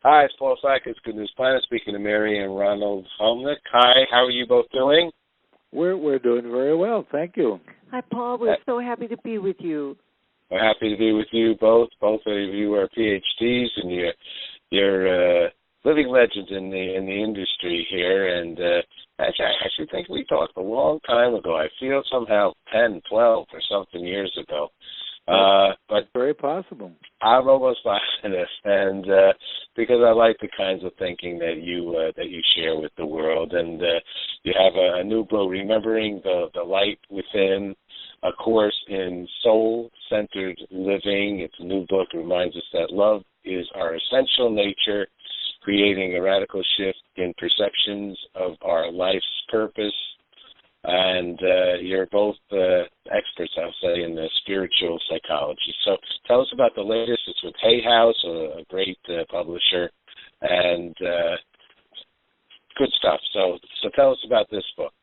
Hi, it's Paul Sackett, Good News Planet, speaking to Mary and Ronald Hulnick. Hi, how are you both doing? We're doing very well, thank you. Hi, Paul. We're so happy to be with you. We're happy to be with you both. Both of you are PhDs, and you're living legends in the industry here. And I actually think we talked a long time ago. I feel somehow 10, 12 or something years ago. But very possible. I'm almost positive, and because I like the kinds of thinking that you share with the world, and you have a new book, Remembering the Light Within, a course in soul-centered living. It's a new book. It reminds us that love is our essential nature, creating a radical shift in perceptions of our life's purpose. And you're both experts, I'll say, in the spiritual psychology. So tell us about the latest. It's with Hay House, a great publisher, and good stuff. So tell us about this book.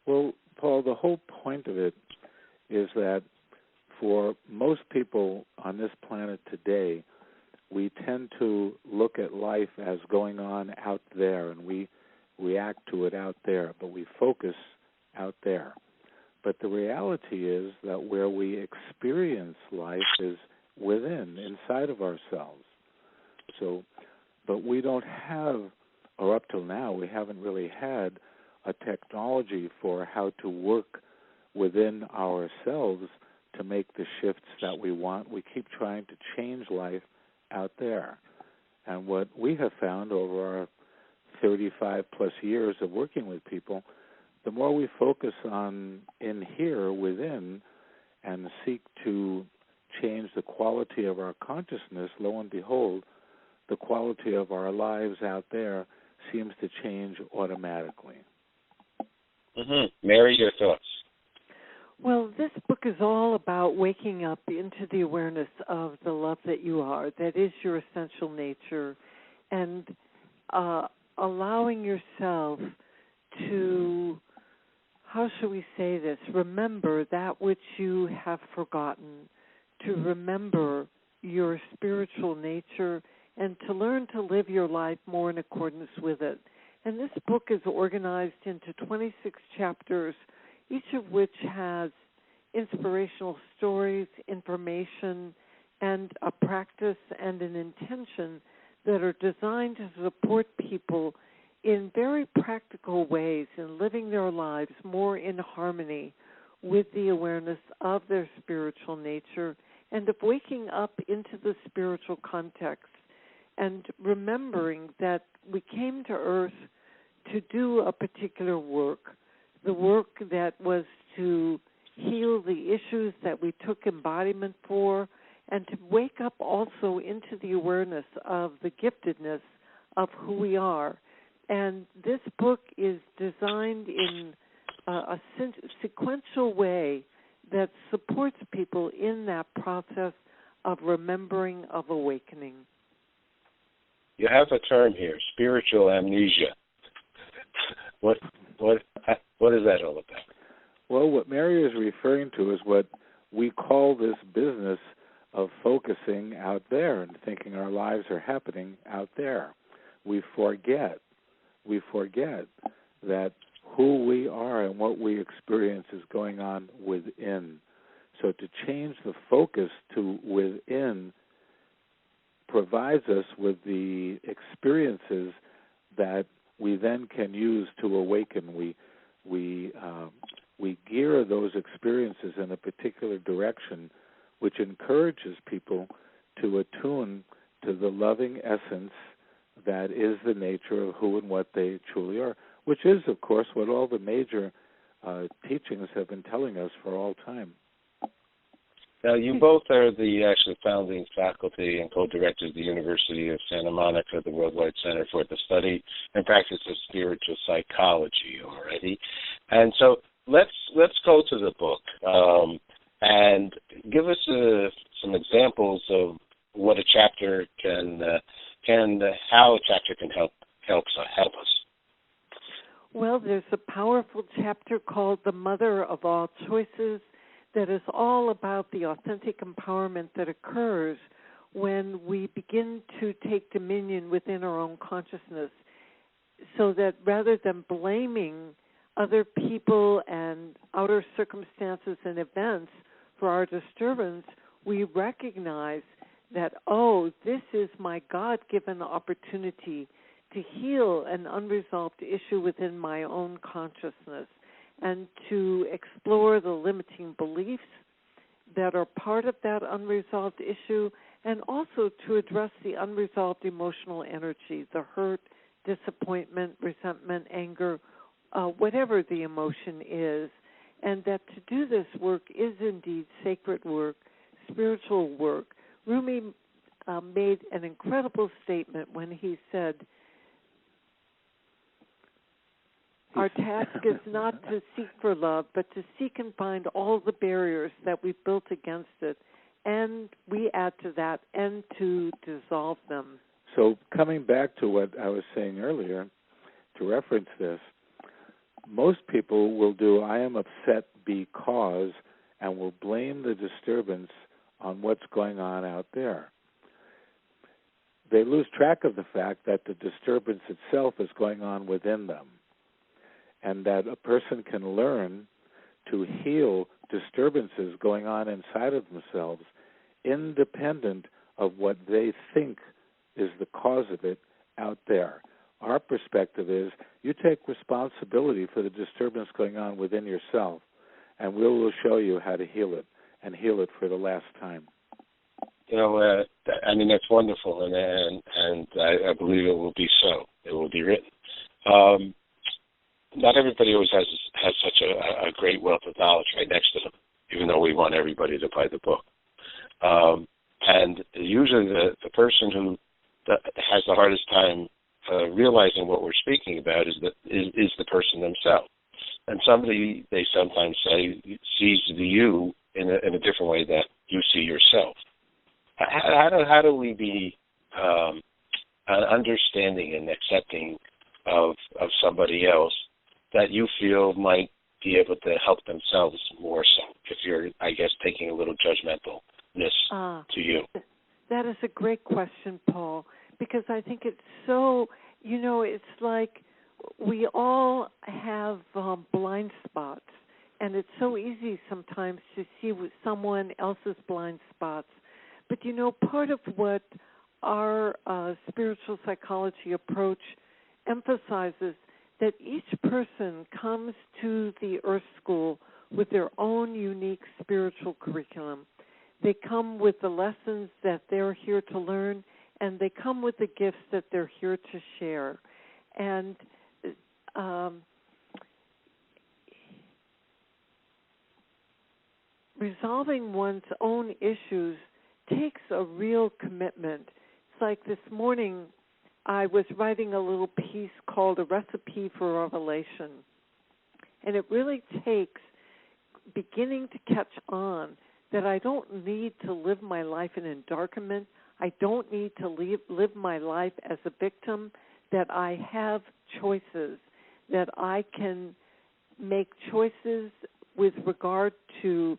Well, Paul, the whole point of it is that for most people on this planet today, we tend to look at life as going on out there, and we react to it out there, but we focus out there. But the reality is that where we experience life is within, inside of ourselves. So, but we don't have, or up till now, we haven't really had a technology for how to work within ourselves to make the shifts that we want. We keep trying to change life out there. And what we have found over our 35 plus years of working with people, the more we focus on in here within and seek to change the quality of our consciousness, lo and behold, the quality of our lives out there seems to change automatically. Mm-hmm. Mary, your thoughts? Well, this book is all about waking up into the awareness of the love that you are, that is your essential nature, and allowing yourself to, how shall we say this, remember that which you have forgotten, to remember your spiritual nature, and to learn to live your life more in accordance with it. And this book is organized into 26 chapters, each of which has inspirational stories, information, and a practice and an intention that are designed to support people in very practical ways in living their lives more in harmony with the awareness of their spiritual nature and of waking up into the spiritual context and remembering that we came to Earth to do a particular work, the work that was to heal the issues that we took embodiment for, and to wake up also into the awareness of the giftedness of who we are. And this book is designed in a sequential way that supports people in that process of remembering, of awakening. You have a term here, spiritual amnesia. What is that all about? Well, what Mary is referring to is what we call this business of focusing out there and thinking our lives are happening out there. We forget that who we are and what we experience is going on within. So to change the focus to within provides us with the experiences that we then can use to awaken. We gear those experiences in a particular direction, which encourages people to attune to the loving essence that is the nature of who and what they truly are, which is, of course, what all the major teachings have been telling us for all time. Now, you both are the actually founding faculty and co-directors of the University of Santa Monica, the Worldwide Center for the Study and Practice of Spiritual Psychology already. And so let's go to the book and give us some examples of what a chapter how a chapter can help us. Well, there's a powerful chapter called The Mother of All Choices that is all about the authentic empowerment that occurs when we begin to take dominion within our own consciousness, so that rather than blaming other people and outer circumstances and events for our disturbance, we recognize that, oh, this is my God-given opportunity to heal an unresolved issue within my own consciousness and to explore the limiting beliefs that are part of that unresolved issue, and also to address the unresolved emotional energy, the hurt, disappointment, resentment, anger, whatever the emotion is. And that to do this work is indeed sacred work, spiritual work. Rumi made an incredible statement when he said, our task is not to seek for love, but to seek and find all the barriers that we've built against it, and we add to that, and to dissolve them. So coming back to what I was saying earlier, to reference this, most people will do I am upset because, and will blame the disturbance on what's going on out there. They lose track of the fact that the disturbance itself is going on within them, and that a person can learn to heal disturbances going on inside of themselves independent of what they think is the cause of it out there. Our perspective is you take responsibility for the disturbance going on within yourself, and we will show you how to heal it, and heal it for the last time. You know, I mean, that's wonderful, and I believe it will be so. It will be written. Not everybody always has such a great wealth of knowledge right next to them, even though we want everybody to buy the book. And usually the person who has the hardest time realizing what we're speaking about is the person themselves. And somebody, they sometimes say, sees the you in a different way that you see yourself. How do we be understanding and accepting of somebody else that you feel might be able to help themselves more so, if you're, I guess, taking a little judgmentalness to you? That is a great question, Paul, because I think it's so, it's like we all have blind spots, and it's so easy sometimes to see someone else's blind spots. But, part of what our spiritual psychology approach emphasizes that each person comes to the Earth School with their own unique spiritual curriculum. They come with the lessons that they're here to learn, and they come with the gifts that they're here to share. And resolving one's own issues takes a real commitment. It's like this morning I was writing a little piece called A Recipe for Revelation. And it really takes beginning to catch on that I don't need to live my life in endarkenment. I don't need to live my life as a victim, that I have choices, that I can make choices with regard to,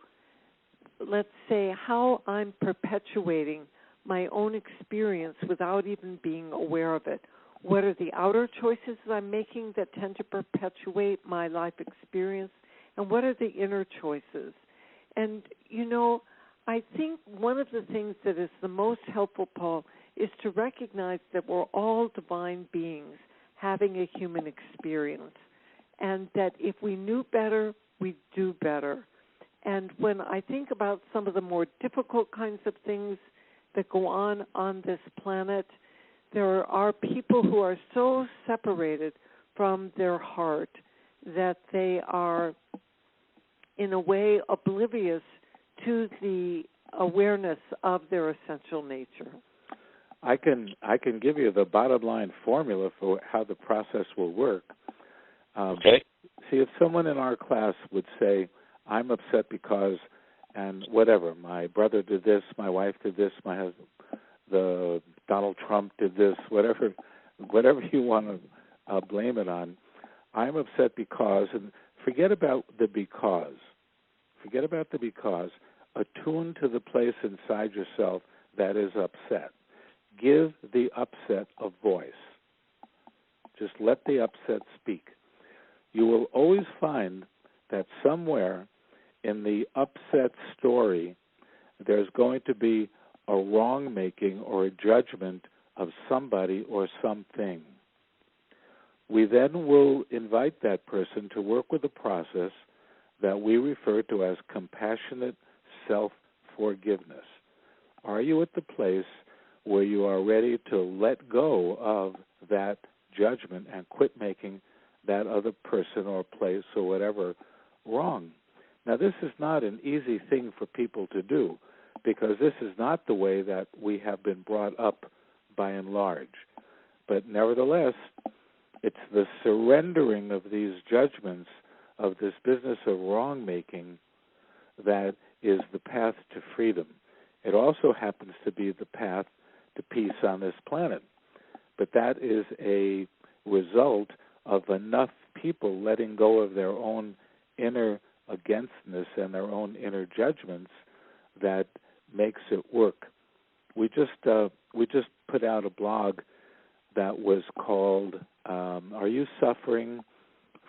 let's say, how I'm perpetuating my own experience without even being aware of it. What are the outer choices that I'm making that tend to perpetuate my life experience, and what are the inner choices? And, I think one of the things that is the most helpful, Paul, is to recognize that we're all divine beings having a human experience, and that if we knew better, we'd do better. And when I think about some of the more difficult kinds of things that go on this planet, there are people who are so separated from their heart that they are, in a way, oblivious to the awareness of their essential nature. I can give you the bottom line formula for how the process will work. Okay. See, if someone in our class would say, I'm upset because, and whatever, my brother did this, my wife did this, my husband, the Donald Trump did this, whatever you want to blame it on, I'm upset because, and forget about the because. Attune to the place inside yourself that is upset. Give the upset a voice. Just let the upset speak. You will always find that somewhere in the upset story, there's going to be a wrong-making or a judgment of somebody or something. We then will invite that person to work with a process that we refer to as compassionate self-forgiveness. Are you at the place where you are ready to let go of that judgment and quit making that other person or place or whatever wrong? Now, this is not an easy thing for people to do, because this is not the way that we have been brought up by and large. But nevertheless, it's the surrendering of these judgments of this business of wrong-making that is the path to freedom. It also happens to be the path to peace on this planet. But that is a result of enough people letting go of their own inner againstness and their own inner judgments that makes it work. We just put out a blog that was called "Are You Suffering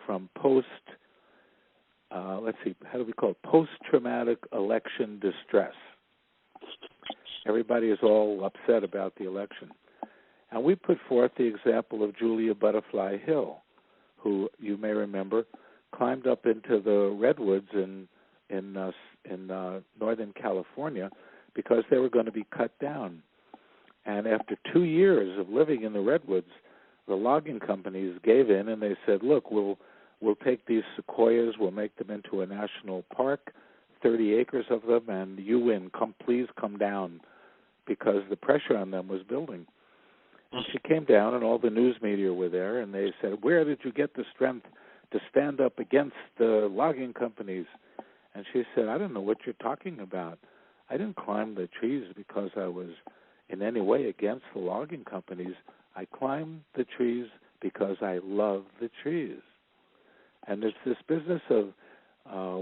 from post-traumatic election distress?" Everybody is all upset about the election, and we put forth the example of Julia Butterfly Hill, who you may remember climbed up into the redwoods in Northern California because they were going to be cut down. And after 2 years of living in the redwoods, the logging companies gave in and they said, "Look, we'll take these sequoias, we'll make them into a national park, 30 acres of them, and you win. Please come down," because the pressure on them was building. And she came down, and all the news media were there, and they said, "Where did you get the strength to stand up against the logging companies?" And she said, "I don't know what you're talking about. I didn't climb the trees because I was in any way against the logging companies. I climbed the trees because I love the trees." And it's this business of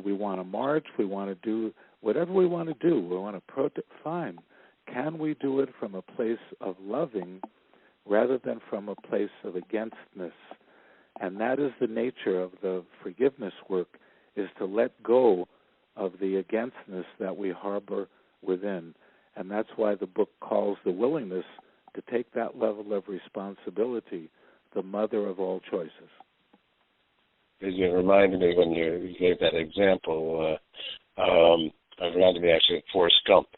we want to march, we want to do whatever we want to do. We want to protest. Fine. Can we do it from a place of loving rather than from a place of againstness? And that is the nature of the forgiveness work, is to let go of the againstness that we harbor within. And that's why the book calls the willingness to take that level of responsibility the mother of all choices. You reminded me when you gave that example, it reminded me actually of Forrest Gump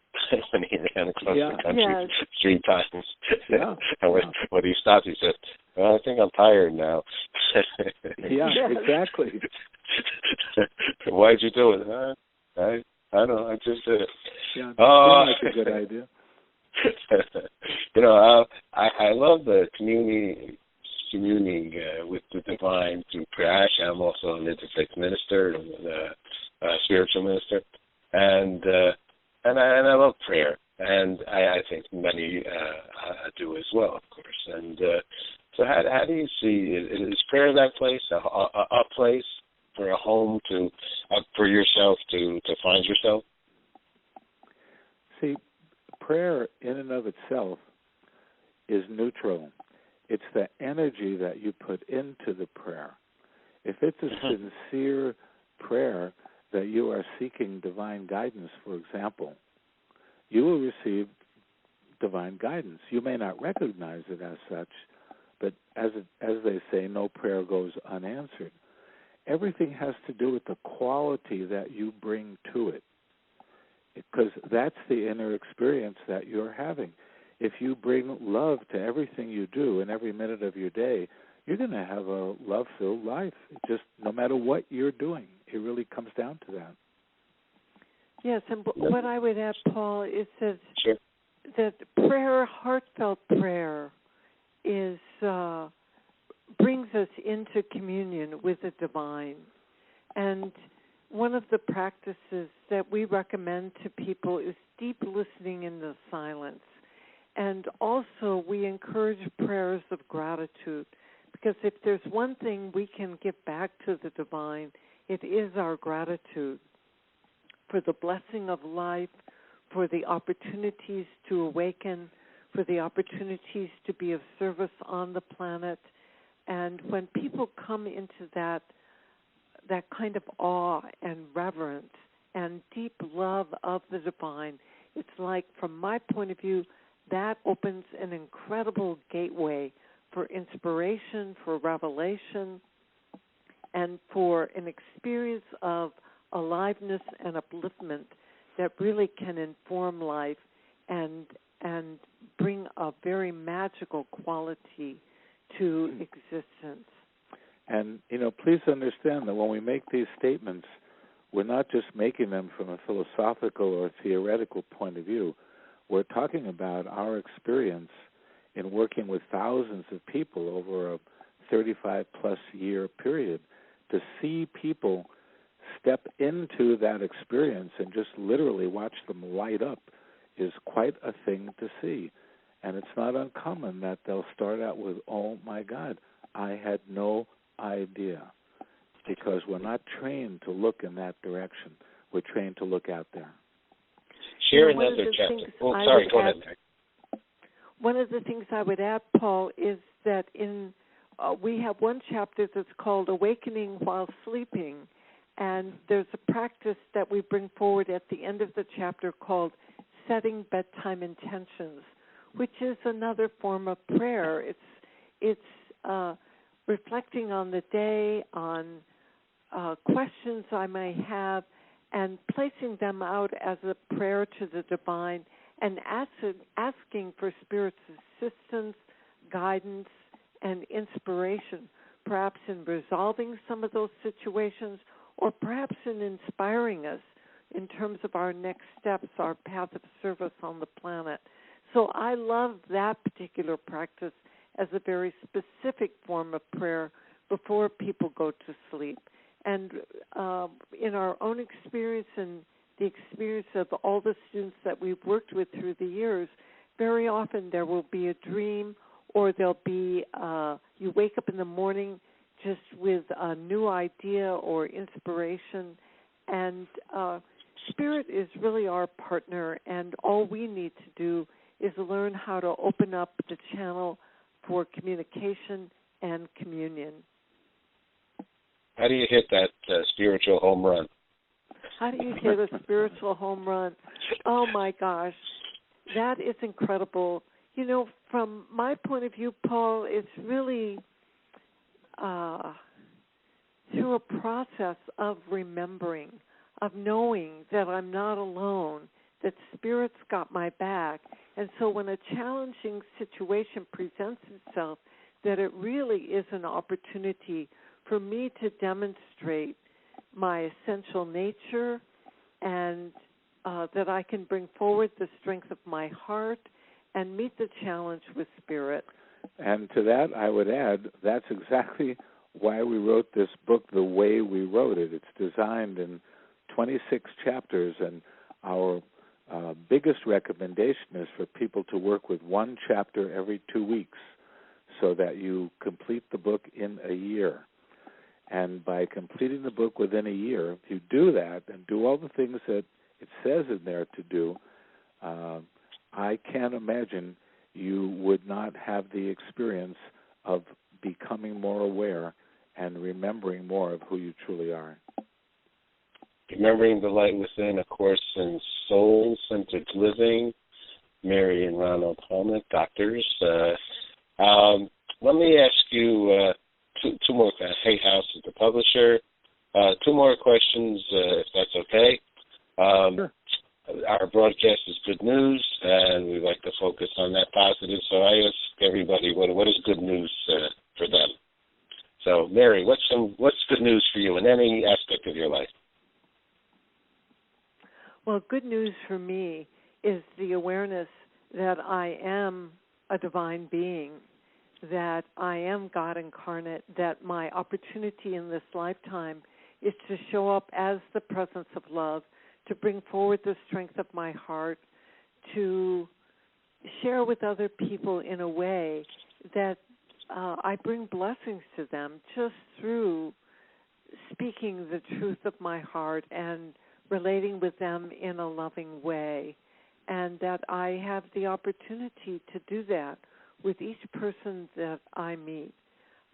when he ran across the country 3 times. Yeah. And when he stopped, he said, "Well, I think I'm tired now." Yeah, exactly. Why'd you do it? I don't know. I just did it. Yeah, that's a good idea. I love the communing with the divine through prayer. I'm also an interfaith minister and a spiritual minister, and I love prayer, and I think many do as well, of course. And so, how do you see is prayer that place, a place for a home for yourself to find yourself? See, prayer in and of itself is neutral. It's the energy that you put into the prayer. If it's a sincere prayer that you are seeking divine guidance, for example, you will receive divine guidance. You may not recognize it as such, but as they say, no prayer goes unanswered. Everything has to do with the quality that you bring to it, because that's the inner experience that you're having. If you bring love to everything you do in every minute of your day, you're going to have a love-filled life. Just no matter what you're doing, it really comes down to that. Yes, and what I would add, Paul, is Sure. that prayer, heartfelt prayer, is brings us into communion with the divine. And one of the practices that we recommend to people is deep listening in the silence. And also we encourage prayers of gratitude, because if there's one thing we can give back to the divine, it is our gratitude for the blessing of life, for the opportunities to awaken, for the opportunities to be of service on the planet. And when people come into that kind of awe and reverence and deep love of the divine, it's like, from my point of view, that opens an incredible gateway for inspiration, for revelation, and for an experience of aliveness and upliftment that really can inform life and bring a very magical quality to existence. And, please understand that when we make these statements, we're not just making them from a philosophical or theoretical point of view. We're talking about our experience in working with thousands of people over a 35-plus year period. To see people step into that experience and just literally watch them light up is quite a thing to see. And it's not uncommon that they'll start out with, "Oh, my God, I had no idea." Because we're not trained to look in that direction. We're trained to look out there. Share another chapter. Oh, sorry, go ahead, Mary. One of the things I would add, Paul, is that we have one chapter that's called Awakening While Sleeping, and there's a practice that we bring forward at the end of the chapter called Setting Bedtime Intentions, which is another form of prayer. It's reflecting on the day, on questions I may have, and placing them out as a prayer to the divine, and asking for Spirit's assistance, guidance, and inspiration, perhaps in resolving some of those situations, or perhaps in inspiring us in terms of our next steps, our path of service on the planet. So I love that particular practice as a very specific form of prayer before people go to sleep. And in our own experience and the experience of all the students that we've worked with through the years, very often there will be a dream, or there'll be, you wake up in the morning just with a new idea or inspiration. And Spirit is really our partner, and all we need to do is learn how to open up the channel for communication and communion. How do you hit that spiritual home run? How do you hit a spiritual home run? Oh, my gosh. That is incredible. From my point of view, Paul, it's really through a process of remembering, of knowing that I'm not alone, that Spirit's got my back. And so when a challenging situation presents itself, that it really is an opportunity for me to demonstrate my essential nature, and that I can bring forward the strength of my heart and meet the challenge with Spirit. And to that, I would add, that's exactly why we wrote this book the way we wrote it. It's designed in 26 chapters, and our biggest recommendation is for people to work with one chapter every 2 weeks so that you complete the book in a year. And by completing the book within a year, if you do that and do all the things that it says in there to do, I can't imagine you would not have the experience of becoming more aware and remembering more of who you truly are. Remembering the Light Within, a course in soul-centered living. Mary and Ronald Hulnick, doctors. Let me ask you two more. Hay House is the publisher. Two more questions, if that's okay. Sure. Our broadcast is good news, and we like to focus on that positive. So I ask everybody, what is good news for them? So, Mary, what's good news for you in any aspect of your life? Well, good news for me is the awareness that I am a divine being, that I am God incarnate, that my opportunity in this lifetime is to show up as the presence of love, to bring forward the strength of my heart, to share with other people in a way that I bring blessings to them just through speaking the truth of my heart and relating with them in a loving way. and that I have the opportunity to do that with each person that I meet.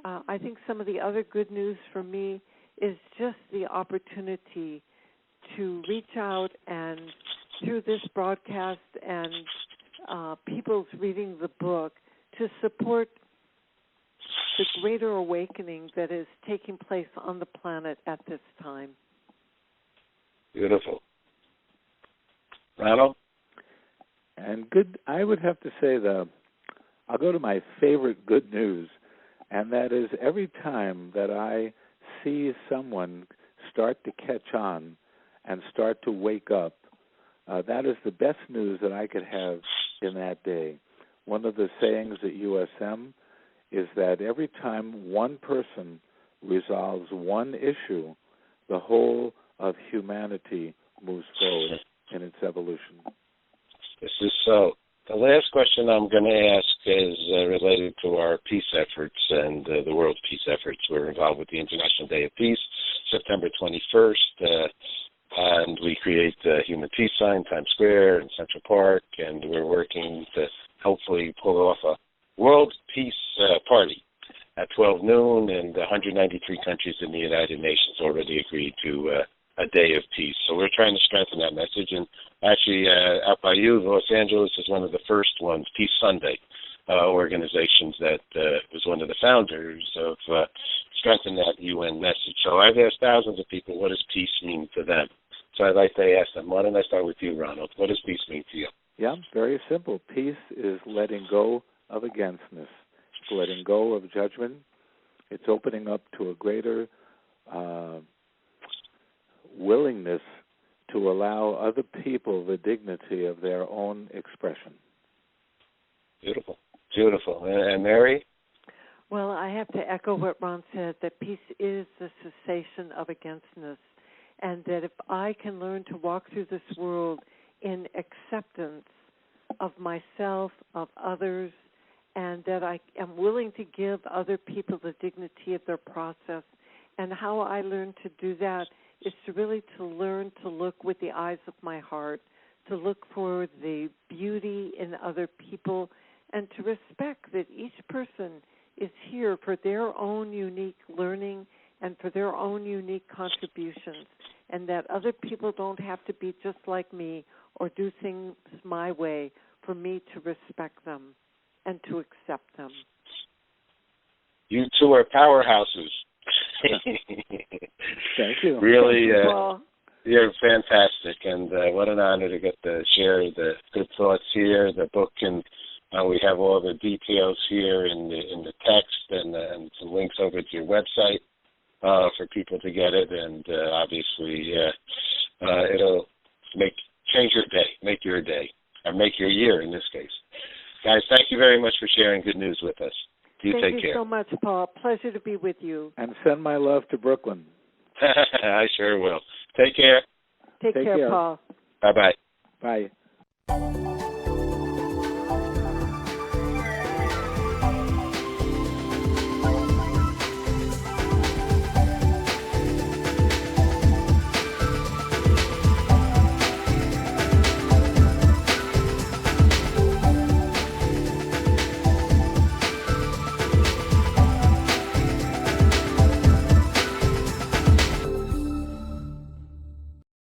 I think some of the other good news for me is just the opportunity to reach out and through this broadcast and people's reading the book to support the greater awakening that is taking place on the planet at this time. Beautiful. Ronald? And good, I would have to say I'll go to my favorite good news, and that is every time that I see someone start to catch on and start to wake up, that is the best news that I could have in that day. One of the sayings at USM is that every time one person resolves one issue, the whole of humanity moves forward in its evolution. This is so. The last question I'm going to ask is related to our peace efforts and the world's peace efforts. We're involved with the International Day of Peace, September 21st, and we create the Human Peace Sign, Times Square and Central Park, and we're working to hopefully pull off a World Peace Party at 12 noon, and 193 countries in the United Nations already agreed to a day of peace. So we're trying to strengthen that message. And actually, out by you, Los Angeles is one of the first ones, Peace Sunday organizations that was one of the founders of strengthening that UN message. So I've asked thousands of people, what does peace mean to them? So I'd like to ask them, why don't I start with you, Ronald? What does peace mean to you? Yeah, very simple. Peace is letting go of againstness. It's letting go of judgment. It's opening up to a greater willingness to allow other people the dignity of their own expression. Beautiful. Beautiful. And Mary? Well, I have to echo what Ron said, that peace is the cessation of againstness, and that if I can learn to walk through this world in acceptance of myself, of others, and that I am willing to give other people the dignity of their process, and how I learn to do that is to really to learn to look with the eyes of my heart, to look for the beauty in other people, and to respect that each person is here for their own unique learning and for their own unique contributions, and that other people don't have to be just like me or do things my way for me to respect them and to accept them. You two are powerhouses. Thank you. Really, Thank you, you're fantastic, and what an honor to get to share the good thoughts here. The book, and we have all the details here in the text, and some links over to your website for people to get it, and obviously it'll change your day, make your day, or make your year in this case. Guys, thank you very much for sharing good news with us. You take care. Thank you so much, Paul. Pleasure to be with you. And send my love to Brooklyn. I sure will. Take care. Take care, Paul. Bye-bye. Bye.